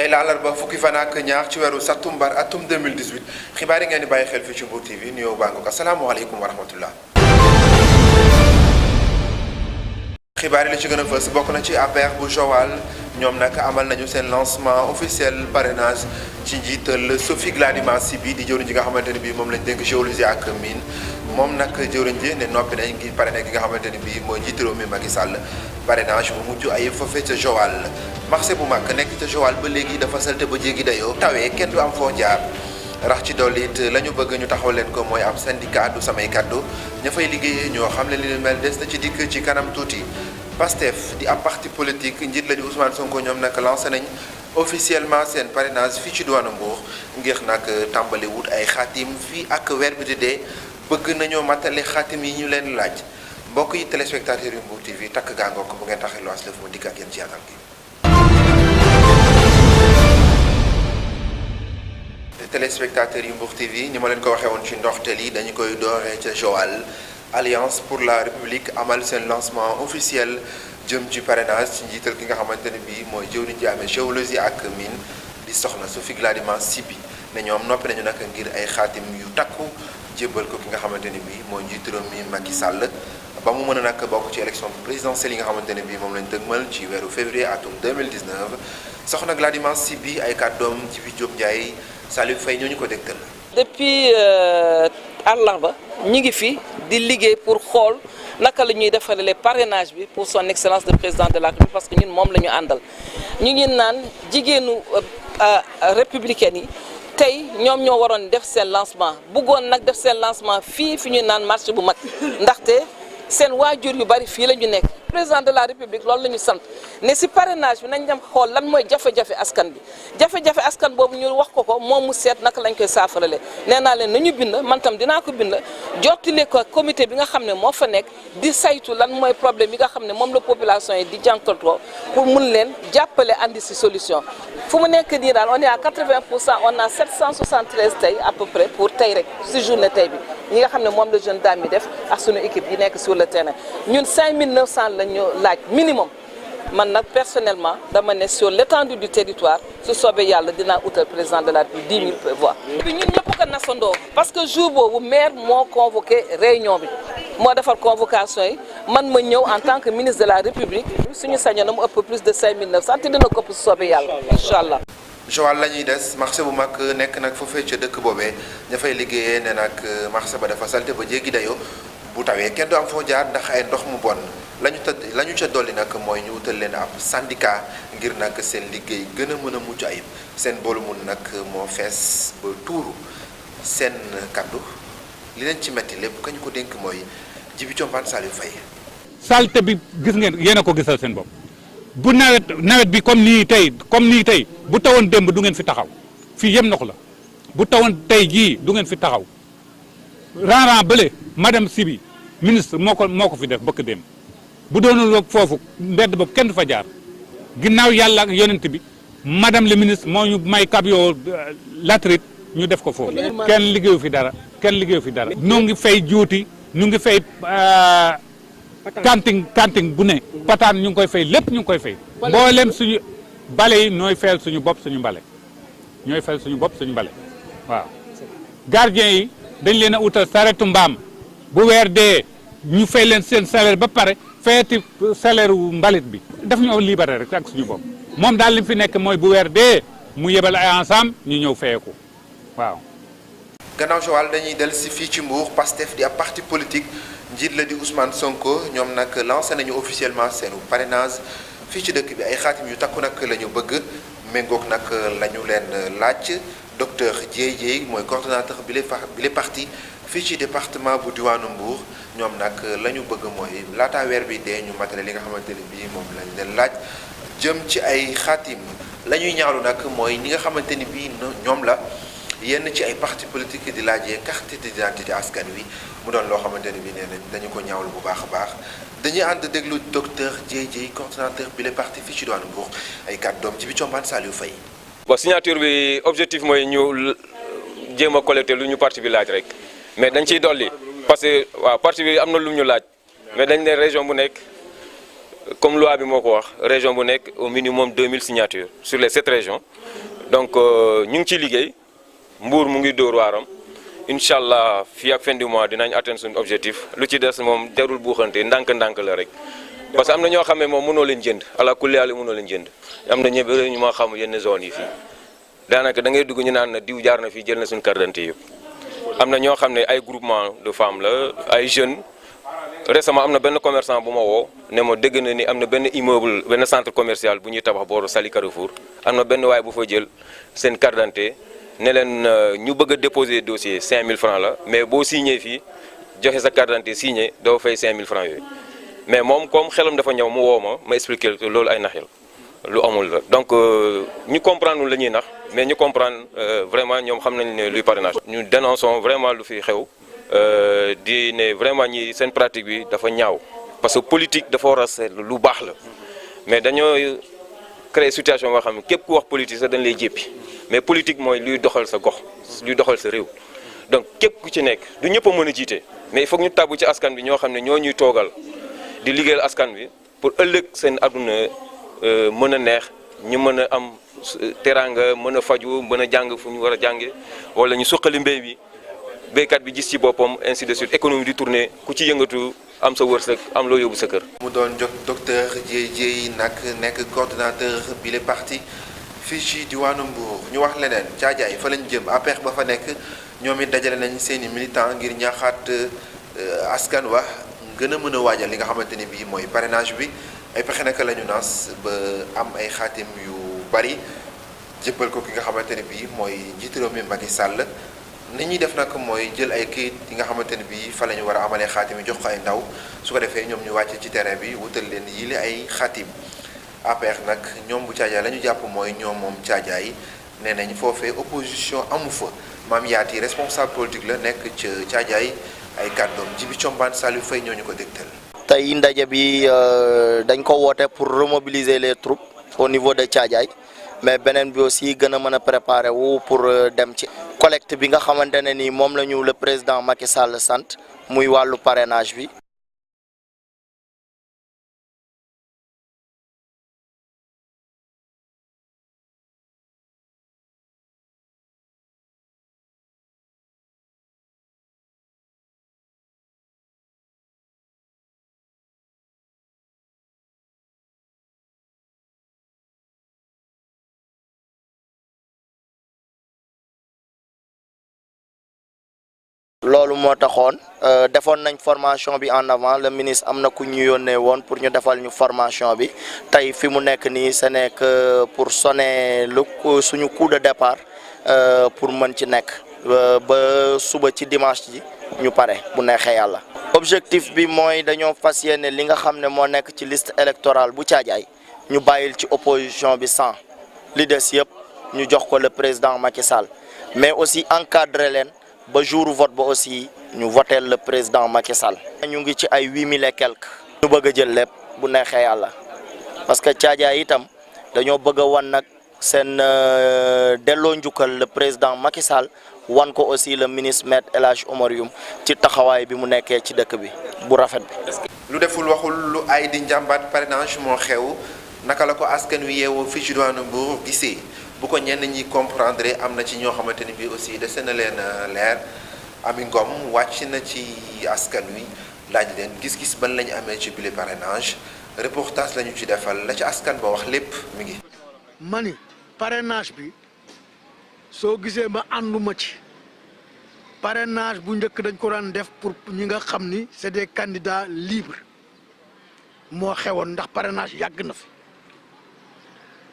tey la àllarba fukki fan ak ñaar ci weeru sattumbar atum 2018 xibaar yi ngeen di bàyyi xel fii ci Mbour TV nuyoo bàngo ko asalaamaaleykum wa rahmatullah. xibaar yi li ci gën a fës bokk na ci APR bu Joal ñoom nag amal nañu seen lancement officiel parrainage ci njiital Sophie Gladima Siby di jëwriñ ji nga xamante ne bii moom lañ dénk géologie ak mine moom nag jëwriñ ji ne noppi nañ ngir parrainé gi nga xamante ne bii mooy njiitu réew mi Macky Sall parrainage bu mujj ay foofee ca Joal marché bu mag nekk ca Joal ba léegi dafa salte ba jéggi dayoo tawee kenn du am foo jaar rax ci dolli it la ñu bëgg ñu taxaw leen ko mooy am syndicat du samay kaddu ña fay liggéeyee ñoo xam ne li ñu mel des na ci dikk ci kanam tuuti PASTEF di ab parti politique njiit la di Ousmane Sonko ñoom nag lancé nañ officiellement seen parrainage fii ci diwaanu Mbour ngir nag tàmbali wut ay xaatim fii ak weer bi di dee bëgg nañoo matale xaatim yi ñu leen laaj mbokk yi téléspectateurs yu Mbour TV takk gàngoor ko bu ngeen taxee lu as lëf ma dikk ak yéen ci yaatal gi. téléspectateurs yu Mbour TV ni ma leen ko waxee woon ci ndoxteel yi dañu koy dooree ca Joal. Alliance pour la République amal seen lancement officiel jëm ci parrainage ci njiital ki nga xamante ne bii mooy jëwriñ ji amee géologie ak mine di soxna Sophie Gladima Siby ne ñoom noppi nañu nag ngir ay xaatim yu takku jébbal ko ki nga xamante ne bii mooy njiitu réew mi Macky Sall ba mu mën a nag bokk ci élection présidentielle yi nga xamante ne bii moom lañ dëgmal ci weeru février atum 2019 soxna Gladima Siby ay kàddoom ci bi Diop Ndiaye Salif Faye ñoo ñu ko dégtal. depuis àllarba ñu ngi fi di liggéey pour xool naka la ñuy defaree parrainage bi pour son excellence le président de la République parce que ñun moom la ñu àndal ñu ngi naan jigéenu républicaine yi tey ñoom ñoo waroon def seen lancement bëggoon nag def seen lancement fii fi ñu naan marché bu mag ndaxte seen waajur yu bari fii la ñu nekk président de la République loolu la ñu sant ne si parrainage bi nañ dem xool lan mooy jafe-jafe askan bi jafe-jafe askan boobu ñu wax ko moom mu seet naka lañ koy saafarale nee naa leen nañu bind man tam dinaa ko bind jottali ko comité bi nga xam ne moo fa nekk di saytu lan mooy problème yi nga xam ne moom la population yi di jànkuwantoo pour mun leen jàppale andi si solution fu mu nekk nii daal on est à 80% on a 773 tey à peu près pour tey rek si journée tey bi ñi nga xam ne moom la jeune dame yi def ak sunu équipe yi nekk sur le terrain ñun 5900 la ñu laaj minimum man nag personnellement dama ne sur l'étendue du territoire su soobee yàlla dinaa utal président de la République 10 000 voix. bi ñun ñëpp ko nasandoo parce que jour boobu maire moo convoqué réunion bi moo defar convocation yi man ma ñëw en tant que ministre de la République suñu sañoon na mu ëpp plus de 5900 te dina ko ëpp su soobee yàlla incha allah. Joal la ñuy des marché bu mag nekk nag foofee ca dëkk boobee ña fay liggéeyee ne nag marché ba dafa salte ba jéggi dayoo bu tawee kenn du am foo jaar ndax ay ndox mu bon la ñu ca dolli nag mooy ñu wutal leen ab syndicat ngir nag seen liggéey gën a mën a mucc ayib seen boolu mun nag moo fees ba tuuru seen kaddu li leen ci metti lépp kañ ko dénk mooy Djibi Thiombane Saliou Faye. salte bi gis ngeen yéen a ko gisal seen bopp bu nawet bi comme nii tey bu tawoon démb du ngeen fi taxaw fii yëpp ndox la bu tawoon tey jii du ngeen fi taxaw ran bële madame Siby ministre moo ko fi def bëkk démb bu doonul foofu mbedd boobu kenn du fa jaar ginnaaw yàlla ak yonent bi madame le ministre moo ñu may camion latérite ñu def ko foofu kenn liggéeyu fi dara ñu ngi fay juuti ñu ngi fay kanting bu ne pataan ñu ngi koy fay lépp ñu ngi koy fay mboolem suñu bale yi ñooy fayal suñu bopp suñu mbale waaw gardien yi dañ leen a utal saretu mbaam bu weer dee ñu fay leen seen salaire ba pare fayati salaire wu mbalit bi daf ñoo libéré rek ak suñu bopp moom daal li fi nekk mooy bu weer dee mu yebal ay ensemble ñu ñëw fayeku waaw. gannaaw Joal dañuy del si fii ci Mbour PASTEF di ab parti politique njiit la di Ousmane Sonko ñoom nag lancé nañu officiellement seenu parrainage fii ci dëkk bi ay xaatim yu takku nag la ñu bëgg méngoog nag la ñu leen laaj docteur Dieye mooy coordonnateur bi les parti fii ci département bu diwaanu Mbour ñoom nag la ñu bëgg mooy laata weer bi dee ñu matale li nga xamante ne bii moom lañ leen laaj jëm ci ay xaatim la ñuy ñaawlu nag mooy ñi nga xamante ni bii ñoom la yenn ci ay parti politique di laajee carte d'identité askan wi mu doon loo xamante ne bii nee nañ dañu ko ñaawlu bu baax a baax dañuy ànd déglu docteur Dieye coordonnateur bi les parti fii ci diwaanu Mbour ay kàddoom ci bi Thiombane Saliou Faye. bon signature bi objectif mooy ñu jéem a collecté lu ñu parti bi laaj rek mais dañ ciy dolli parce que waaw parti bi am na lu ñu laaj mais dañ ne région bu nekk comme loi bi moo ko wax région bu nekk au minimum 2000 signatures sur les 7 régions donc ñu ngi ciy liggéey Mbour mu ngi dóor waaram incha allah fii ak fin du mois dinañ atteindre suñu objectif lu ci des moom jarul buuxante ndànk-ndànk la rek. parce que am na ñoo xam ne moom mënoo leen jënd ala kulli yàlla mënoo leen jënd am na ñëpp ñu ma xam yenn zone yi fii daanaka da ngay dugg ñu naan diw jaar na fii jël na suñu carte d'identité yëpp. am na ñoo xam ne ay groupement de femmes la ay jeunes récemment am na benn commerçant bu ma woo ne ma dégg na ni am na benn immeuble benn centre commercial bu ñuy tabax booru Sali Carrefour am na benn waay bu fa jël seen carte d'identité ne leen ñu bëgg a déposer dossier 5000 francs la mais boo signé fii joxe sa carte d'identité signé doo fay 5000 francs yooyu mais moom comme xelam dafa ñëw mu woo ma expliqué loolu ay naxel lu amul la donc ñu comprendre la ñuy nax mais ñu comprendre vraiment ñoom xam nañ ne luy parrainage. ñu dénonçons vraiment lu fi xew di ne vraiment ñi seen pratique bi dafa ñaaw parce que politique dafa war a seetlu lu baax la mais dañoo créer situation boo xam ne képp ku wax politique sax dañ lay jéppi mais politique mooy luy doxal sa gox luy doxal sa réew donc képp ku ci nekk du ñëpp a mën a jiite mais il faut ñu tàbbu ci askan bi ñoo xam ne ñoo ñuy toogal di liggéeyal askan bi pour ëllëg seen àdduna mën a neex ñu mën a am teraanga mën a faju mën a jàng fu ñu war a jànge wala ñu suqali mbéy bi béykat bi gis ci boppam ainsi de suite économie di tourner ku ci yëngatu am sa wërsëg am loo yóbbu sa kër. mu doon docteur Dieye nag nekk coordonnateur bi le parti fii ci diwaanu Mbour ñu wax leneen Thiadiaye fa lañ jëm APR ba fa nekk ñoom it dajale nañ seen i militants ngir ñaaxaat askan wa gën a mën a waajal li nga xamante ni bii mooy parrainage bi ay pexe naka la ñu naas ba am ay xaatim yu bari jébbal ko ki nga xamante ne bii mooy njiitu réew mi Macky Sall. ni ñuy def nag mooy jël ay këyit yi nga xamante ne bii fa la ñu war a amalee xaatim yi jox ko ay ndaw su ko defee ñoom ñu wàcc ci terrain bi wutal leen yile ay xaatim APR nag ñoom bu Thiadiaye la ñu jàpp mooy ñoom moom Thiadiaye nee nañ foofee opposition amu fa Mame Yaty responsable politique la nekk ca Thiadiaye ay kàddoom Djibi Thiombane Saliou Faye ñoo ñu ko dégtal. tey ndaje bi dañ ko woote pour remobiliser les troupes au niveau de Thiadiaye mais beneen bi aussi gën a mën a préparer wu pour dem ci collecte bi nga xamante ne ni moom la ñu le président Macky Sall sant muy wàllu parrainage bi. loolu moo taxoon defoon nañ formation bi en avant le ministre am na ku ñu yónnee woon pour ñu defal ñu formation bi tey fi mu nekk nii ce n'est que pour sonner le suñu coup de départ pour mën ci nekk ba suba ci dimanche ji ñu pare bu neexee yàlla. objectif bi mooy dañoo fas yéene li nga xam ne moo nekk ci liste électorale bu Thiadiaye ñu bàyyil ci opposition bi 100 li des yëpp ñu jox ko le président Macky Sall mais aussi encadrer leen. ba jour vote ba aussi ñu voté le président Macky Sall. ñu ngi ci ay 8000 et quelques. ñu bëgg a jël lépp bu neexee yàlla parce que Thiadiaye itam dañoo bëgg a wan nag seen delloo njukkal le président Macky Sall wan ko aussi le ministre Maître El Hadji Oumar Youm ci taxawaay bi mu nekkee ci dëkk bi bu rafet bi. lu deful waxul lu ay di njàmbaat parrainage moo xew naka la ko askan wi yeewoo fii ci diwaanu Mbour gisee. bu ko ñenn ñi comprendre am na ci ñoo xamante ni bii aussi dese na leen leer Ami Ngom wàcc na ci askan wi laaj leen gis-gis ban la ñu amee ci bile parrainage reportage la ñu ci defal la ci askan ba wax lépp mi ngi. mani parrainage bi soo gisee ma ànduma ci parrainage bu njëkk dañ ko daan def pour ñi nga xam ni c'est des candidats libres moo xewoon ndax parrainage yàgg na fi.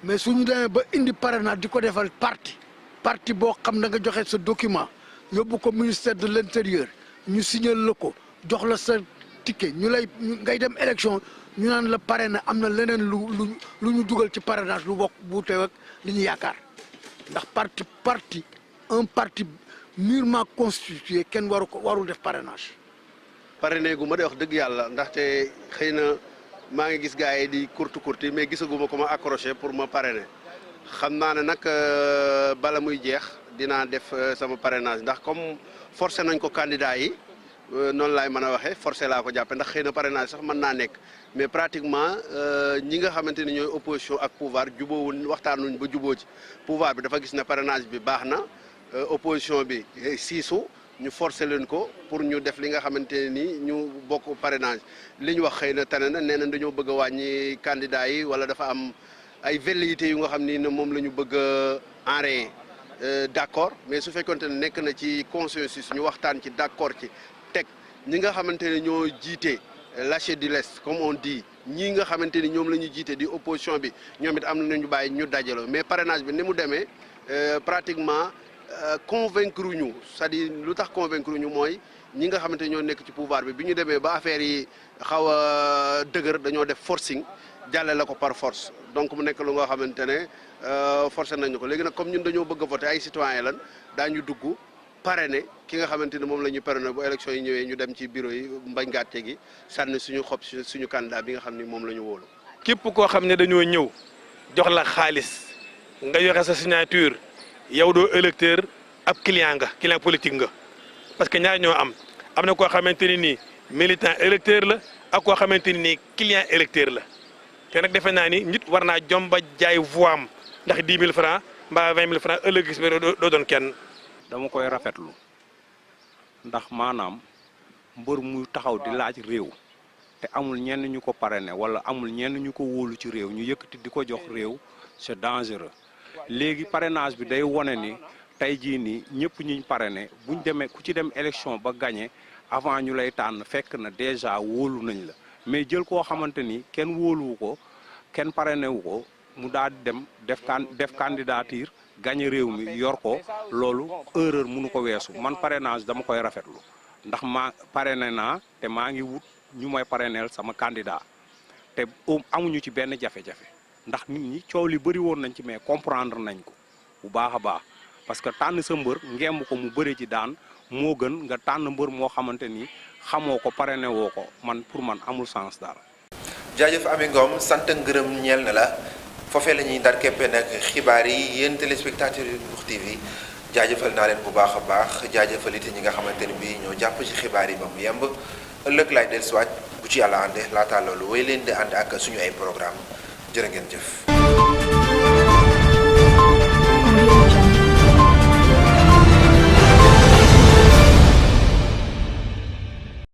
mais suñu demee ba indi parrainage di ko defal parti boo xam da nga joxe sa document yóbbu ko ministère de l'intérieur ñu signal la ko jox la sa ticket ñu lay ngay dem élection ñu naan la parrainé am na leneen lu ñu dugal ci parrainage lu bokk bu teew ak li ñu yaakaar ndax un parti mûrement constitué kenn warul def parrainage. parrainé gu ma de wax dëgg yàlla ndaxte xëy na. maa ngi gis gars yi di kurti mais gisaguma ko ma accroché pour ma parrainer xam naa ne nag bala muy jeex dinaa def sama parrainage ndax comme forcé nañ ko candidat yi noonu laay mën a waxee forcé laa ko jàppe ndax xëy na parrainage sax mën naa nekk mais pratiquement ñi nga xamante ni ñooy opposition ak pouvoir jubóowuñ waxtaanuñ ba jubóo ci pouvoir bi dafa gis ne parrainage bi baax na opposition bi siisu ñu forcé leen ko pour ñu def li nga xamante ne ni ñu bokk parrainage li ñu wax xëy na tane na nee na dañoo bëgg a wàññi candidat yi wala dafa am ay velléités yu nga xam ni ne moom la ñu bëgg a enrayer d'accord mais su fekkonte ne nekk na ci consensus ñu waxtaan ci d'accord ci teg ñi nga xamante ne ñoo jiite lâcher du lest comme on dit ñii nga xamante ni ñoom la ñu jiite di opposition bi ñoom it am nañu bàyyi ñu dajaloo mais parrainage bi ni mu demee pratiquement convaincre ñu c'est-à-dire lu tax convaincre ñu mooy ñi nga xamante ñoo nekk ci pouvoir bi ñu demee ba affaire yi xaw a dëgër dañoo def forcing jàlle la ko par force donc mu nekk lu nga xamante ne forcé nañu ko léegi nag comme ñun dañoo bëgg a voter ay citoyen lan daañu dugg parrainé ki nga xamante ni moom la ñu parrainé bu élection yi ñëwee ñu dem ci bureau yi mbañ gàcce gi sànni suñu xob suñu candidat bi nga xam ni moom la ñu wóolu. képp koo xam ne dañoo ñëw jox la xaalis nga joxe sa signature yow doo électeur ab client politique nga parce que ñaar ñoo am na koo xamante ni nii militant électeur la ak koo xamante ni nii client électeur la te nag defe naa ni nit war naa jomba jaay voix am ndax 10 000 francs mbaa 20 000 francs ëllëg gis doo doon kenn. dama koy rafetlu ndax maanaam mbër muy taxaw di laaj réew te amul ñenn ñu ko parrainé wala amul ñenn ñu ko wóolu ci réew ñu yëkkati di ko jox réew c'est dangereux léegi parrainage bi day wone ni tey jii nii ñëpp ñuñ parrainé buñ demee ku ci dem élection ba gagné avant ñu lay tànn fekk na déjà wóolu nañ la mais jël koo xamante ni kenn wóoluwu ko kenn parrainé wu ko mu daal di dem def candidature gagné réew mi yor ko loolu erreur mënu ko weesu man parrainage dama koy rafetlu ndax maa parrainé naa te maa ngi wut ñu may parrainel sama candidat te amuñu ci benn jafe-jafe ndax nit ñi coow li bëri woon nañ ci mais comprendre nañ ko bu baax a baax parce que tànn sa mbër ngemb ko mu bëri ci daan moo gën nga tànn mbër moo xamante ni xamoo ko parrainé woo ko man pour man amul sens daal. jaajëf Ami Ngom sant ngërëm ñeel na la foofee la ñuy ndar keppe nag xibaar yi yéen téléspectateurs yu Mbour TV jaajëfal naa leen bu baax a baax jaajëfal it ñi nga xamante ne bii ñoo jàpp ci xibaar yi ba mu yemb ëllëg laay dellusiwaat bu ci yàlla ànde laataa loolu way leen di ànd ak suñu ay programme jërë ngeen jëf.